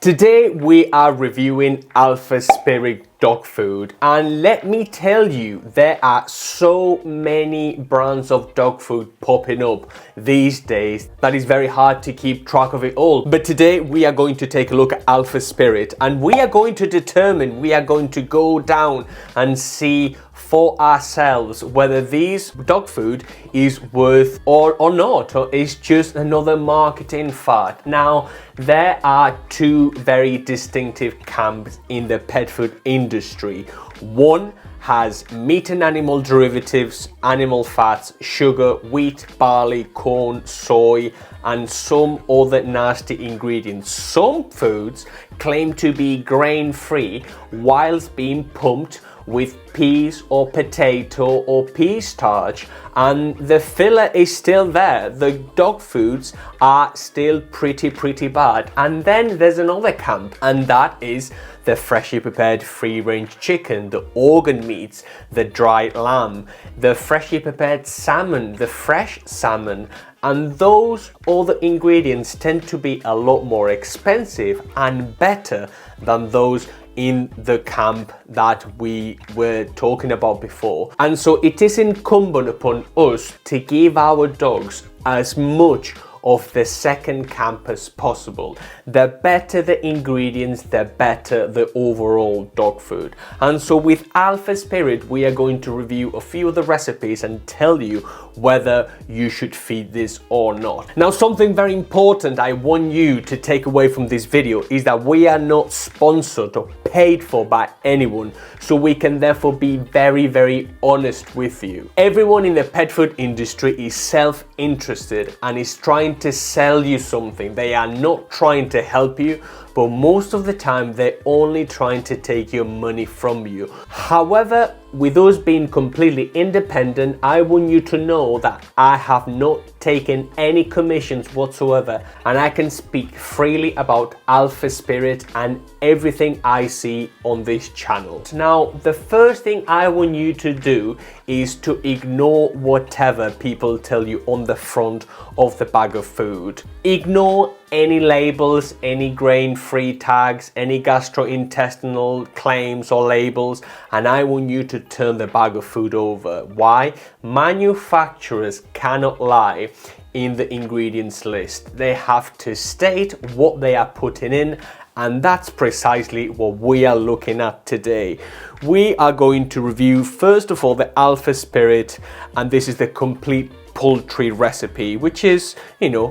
Today we are reviewing Alpha Spirit dog food, and let me tell you, there are so many brands of dog food popping up these days that it's very hard to keep track of it all. But today we are going to take a look at Alpha Spirit, and we are going to go down and see for ourselves whether these dog food is worth or not, or is just another marketing fad. Now, there are two very distinctive camps in the pet food industry. One has meat and animal derivatives, animal fats, sugar, wheat, barley, corn, soy, and some other nasty ingredients. Some foods claim to be grain-free whilst being pumped with peas or potato or pea starch, and the filler is still there. The dog foods are still pretty bad. And then there's another camp, and that is the freshly prepared free-range chicken, the organ meats, the dried lamb, the freshly prepared salmon, the fresh salmon, and those other ingredients tend to be a lot more expensive and better than those in the camp that we were talking about before. And so it is incumbent upon us to give our dogs as much of the second camp as possible. The better the ingredients, the better the overall dog food. And so with Alpha Spirit, we are going to review a few of the recipes and tell you whether you should feed this or not. Now, something very important I want you to take away from this video is that we are not sponsored or paid for by anyone, so we can therefore be very honest with you. Everyone in the pet food industry is self-interested and is trying to sell you something. They are not trying to help you, but most of the time they're only trying to take your money from you. However, with us being completely independent, I want you to know that I have not taken any commissions whatsoever, and I can speak freely about Alpha Spirit and everything I see on this channel. Now, the first thing I want you to do is to ignore whatever people tell you on the front of the bag of food. Ignore any labels, any grain-free tags, any gastrointestinal claims or labels, and I want you to turn the bag of food over. Why? Manufacturers cannot lie in the ingredients list. They have to state what they are putting in, and that's precisely what we are looking at today. We are going to review, first of all, the Alpha Spirit, and this is the complete poultry recipe, which is,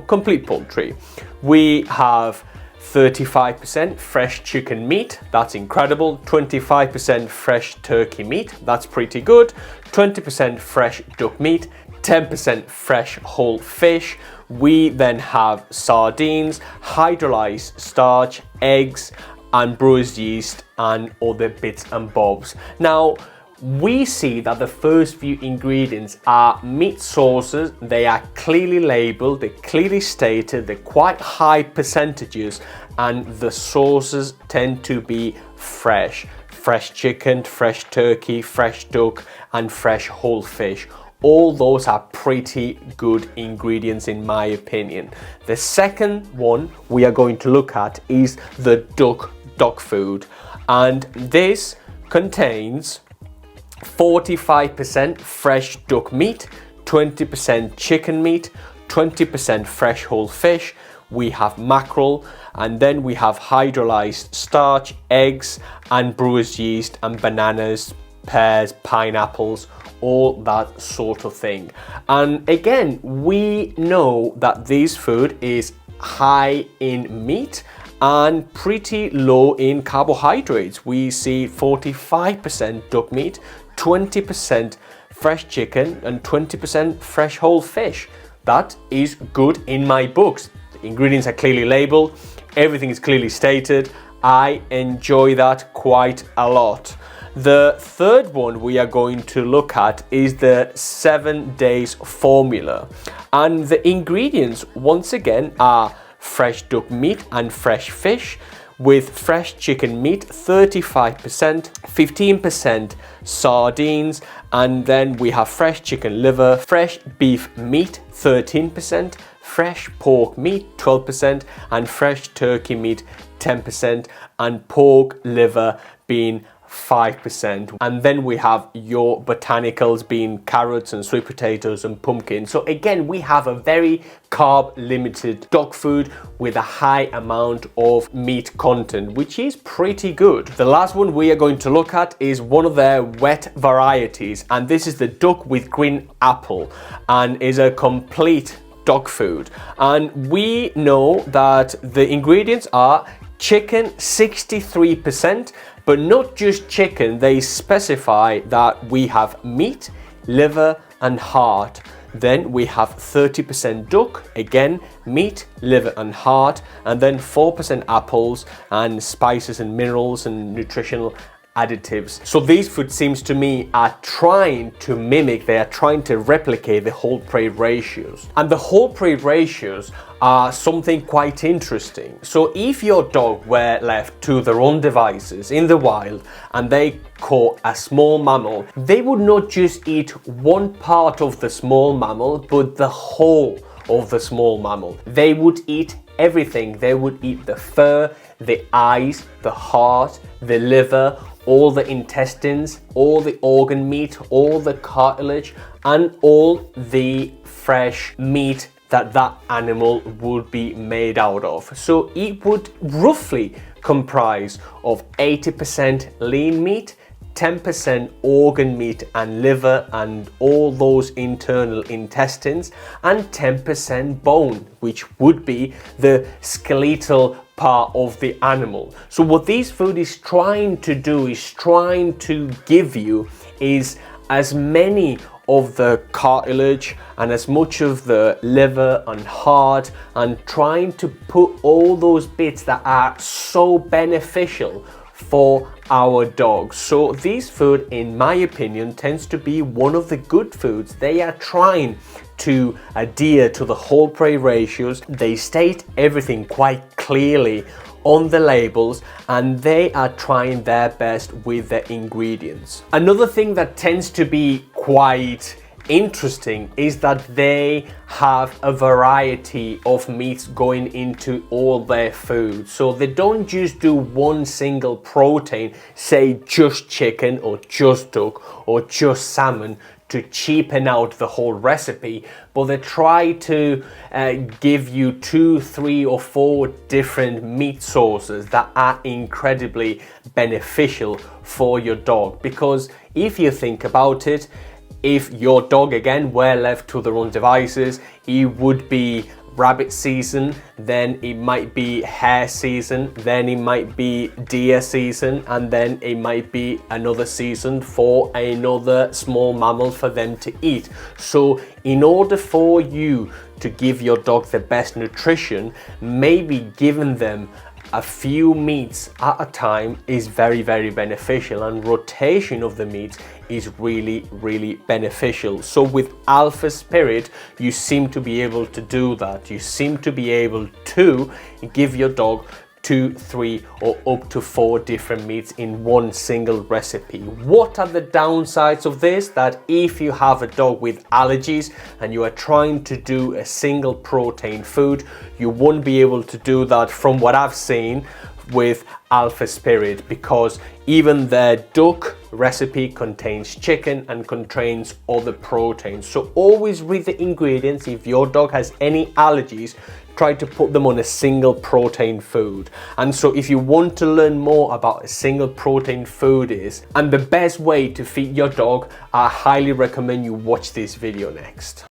complete poultry. We have 35% fresh chicken meat, that's incredible. 25% fresh turkey meat, that's pretty good. 20% fresh duck meat, 10% fresh whole fish. We then have sardines, hydrolyzed starch, eggs, and brewer's yeast, and other bits and bobs. Now, we see that the first few ingredients are meat sources. They are clearly labeled, they're clearly stated, they're quite high percentages, and the sources tend to be fresh. Fresh chicken, fresh turkey, fresh duck, and fresh whole fish. All those are pretty good ingredients in my opinion. The second one we are going to look at is the duck dog food, and this contains 45% fresh duck meat, 20% chicken meat, 20% fresh whole fish. We have mackerel, and then we have hydrolyzed starch, eggs, and brewer's yeast, and bananas, pears, pineapples, all that sort of thing. And again, we know that this food is high in meat and pretty low in carbohydrates. We see 45% duck meat, 20% fresh chicken, and 20% fresh whole fish. That is good in my books. The ingredients are clearly labeled, everything is clearly stated. I enjoy that quite a lot. The third one we are going to look at is the 7 days formula, and the ingredients once again are fresh duck meat and fresh fish, with fresh chicken meat 35%, 15% sardines, and then we have fresh chicken liver, fresh beef meat 13%, fresh pork meat 12%, and fresh turkey meat 10%, and pork liver being 5%. And then we have your botanicals being carrots and sweet potatoes and pumpkin. So again, we have a very carb limited dog food with a high amount of meat content, which is pretty good. The last one we are going to look at is one of their wet varieties, and this is the duck with green apple, and is a complete dog food. And we know that the ingredients are chicken 63%, but not just chicken. They specify that we have meat, liver and heart. Then we have 30% duck, again meat, liver and heart, and then 4% apples and spices and minerals and nutritional additives. So these foods seems to me are trying to mimic, they are trying to replicate the whole prey ratios. And the whole prey ratios are something quite interesting. So if your dog were left to their own devices in the wild and they caught a small mammal, they would not just eat one part of the small mammal, but the whole of the small mammal. They would eat everything. They would eat the fur, the eyes, the heart, the liver, all the intestines, all the organ meat, all the cartilage, and all the fresh meat that animal would be made out of. So it would roughly comprise of 80% lean meat, 10% organ meat and liver and all those internal intestines, and 10% bone, which would be the skeletal part of the animal. So what this food is trying to do is trying to give you is as many of the cartilage and as much of the liver and heart, and trying to put all those bits that are so beneficial for our dogs. So this food, in my opinion, tends to be one of the good foods. They are trying to adhere to the whole prey ratios. They state everything quite clearly on the labels, and they are trying their best with the ingredients. Another thing that tends to be quite interesting is that they have a variety of meats going into all their food. So they don't just do one single protein, say just chicken or just duck or just salmon, to cheapen out the whole recipe, but they try to give you 2, 3 or 4 different meat sources that are incredibly beneficial for your dog. Because if you think about it, if your dog again were left to their own devices, it would be rabbit season, then it might be hare season, then it might be deer season, and then it might be another season for another small mammal for them to eat. So in order for you to give your dog the best nutrition, maybe giving them a few meats at a time is very, very beneficial, and rotation of the meats is really, really beneficial. So with Alpha Spirit, you seem to be able to do that. You seem to be able to give your dog 2, 3 or up to 4 different meats in one single recipe. What are the downsides of this? That if you have a dog with allergies and you are trying to do a single protein food, you won't be able to do that from what I've seen with Alpha Spirit, because even their duck recipe contains chicken and contains other proteins. So always read the ingredients. If your dog has any allergies, try to put them on a single protein food. And so if you want to learn more about a single protein food is, and the best way to feed your dog, I highly recommend you watch this video next.